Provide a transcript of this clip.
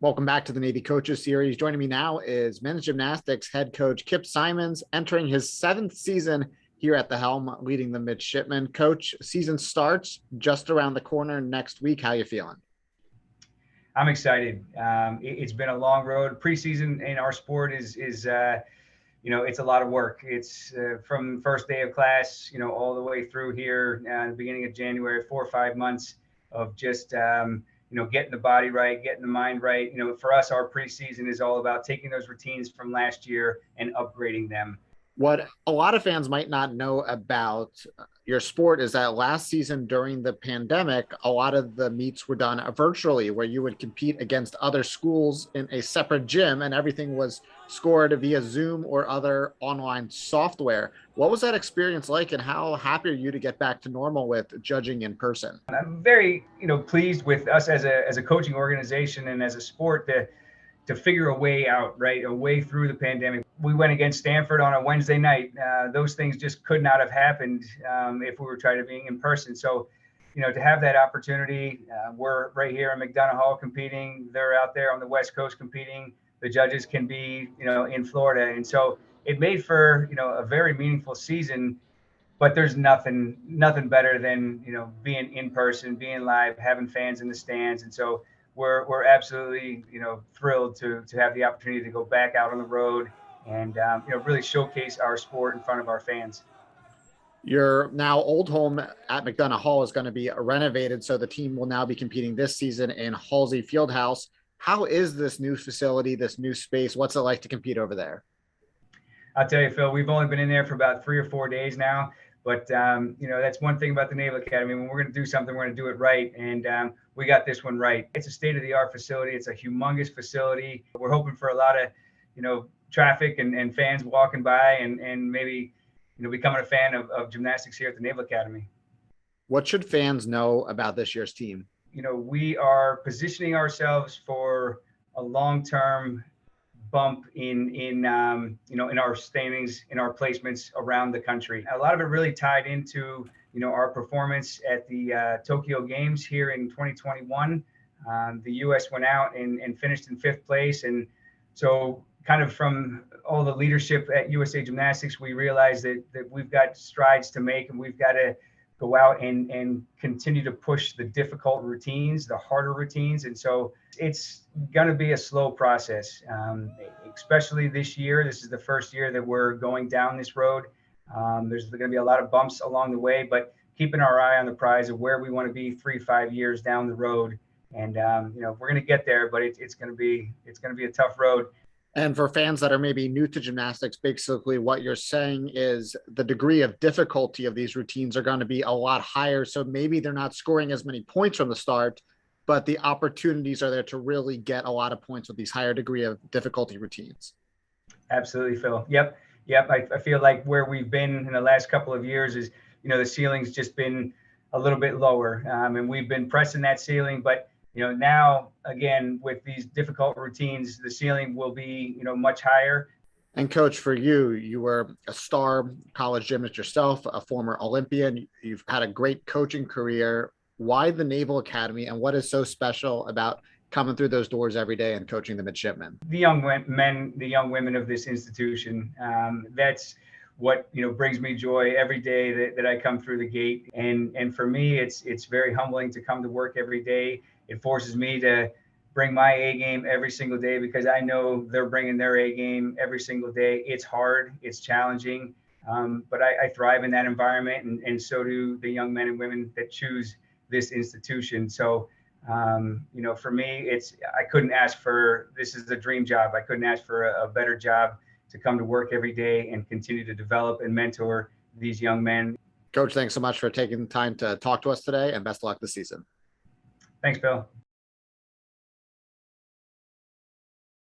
Welcome back to the Navy Coaches Series. Joining me now is men's gymnastics head coach Kip Simons, entering his seventh season here at the helm, leading the midshipmen. Coach, season starts just around the corner next week. How you feeling? I'm excited. It's been a long road. Preseason in our sport is it's a lot of work. It's from first day of class, all the way through here, the beginning of January, 4 or 5 months of just getting the body right, getting the mind right. For us, our preseason is all about taking those routines from last year and upgrading them. What a lot of fans might not know about your sport is that last season during the pandemic, a lot of the meets were done virtually, where you would compete against other schools in a separate gym and everything was scored via Zoom or other online software. What was that experience like, and how happy are you to get back to normal with judging in person? I'm very, pleased with us as a coaching organization and as a sport to figure a way out, right? A way through the pandemic. We went against Stanford on a Wednesday night. Those things just could not have happened if we were trying to be in person. So, to have that opportunity, we're right here in McDonough Hall competing. They're out there on the West Coast competing. The judges can be, in Florida. And so it made for, a very meaningful season. But there's nothing better than, being in person, being live, having fans in the stands. And so we're absolutely, thrilled to have the opportunity to go back out on the road and, really showcase our sport in front of our fans. Your now old home at McDonough Hall is going to be renovated, so the team will now be competing this season in Halsey Fieldhouse. How is this new facility, this new space? What's it like to compete over there? I'll tell you, Phil, we've only been in there for about 3 or 4 days now. But, that's one thing about the Naval Academy. When we're going to do something, we're going to do it right. And we got this one right. It's a state-of-the-art facility. It's a humongous facility. We're hoping for a lot of, traffic and fans walking by and maybe, becoming a fan of gymnastics here at the Naval Academy. What should fans know about this year's team? We are positioning ourselves for a long-term bump in our standings, in our placements around the country. A lot of it really tied into our performance at the Tokyo Games here in 2021. The U.S. went out and finished in 5th place, and so kind of from all the leadership at USA Gymnastics, we realized that we've got strides to make, and we've got to go out and continue to push the difficult routines, the harder routines. And so it's going to be a slow process, especially this year. This is the first year that we're going down this road. There's going to be a lot of bumps along the way, but keeping our eye on the prize of where we want to be 3-5 years down the road. And, we're going to get there, but it's going to be a tough road. And for fans that are maybe new to gymnastics, basically what you're saying is the degree of difficulty of these routines are going to be a lot higher. So maybe they're not scoring as many points from the start, but the opportunities are there to really get a lot of points with these higher degree of difficulty routines. Absolutely, Phil. Yep. I feel like where we've been in the last couple of years is, the ceiling's just been a little bit lower. And we've been pressing that ceiling, but now, again, with these difficult routines, the ceiling will be, much higher. And Coach, for you, you were a star college gymnast yourself, a former Olympian. You've had a great coaching career. Why the Naval Academy, and what is so special about coming through those doors every day and coaching the midshipmen? The young men, the young women of this institution, that's what brings me joy every day that I come through the gate. And for me, it's very humbling to come to work every day. It forces me to bring my A game every single day because I know they're bringing their A game every single day. It's hard, it's challenging, but I thrive in that environment, and so do the young men and women that choose this institution. So, for me, I couldn't ask for, this is a dream job. I couldn't ask for a better job to come to work every day and continue to develop and mentor these young men. Coach, thanks so much for taking the time to talk to us today, and best of luck this season. Thanks, Bill.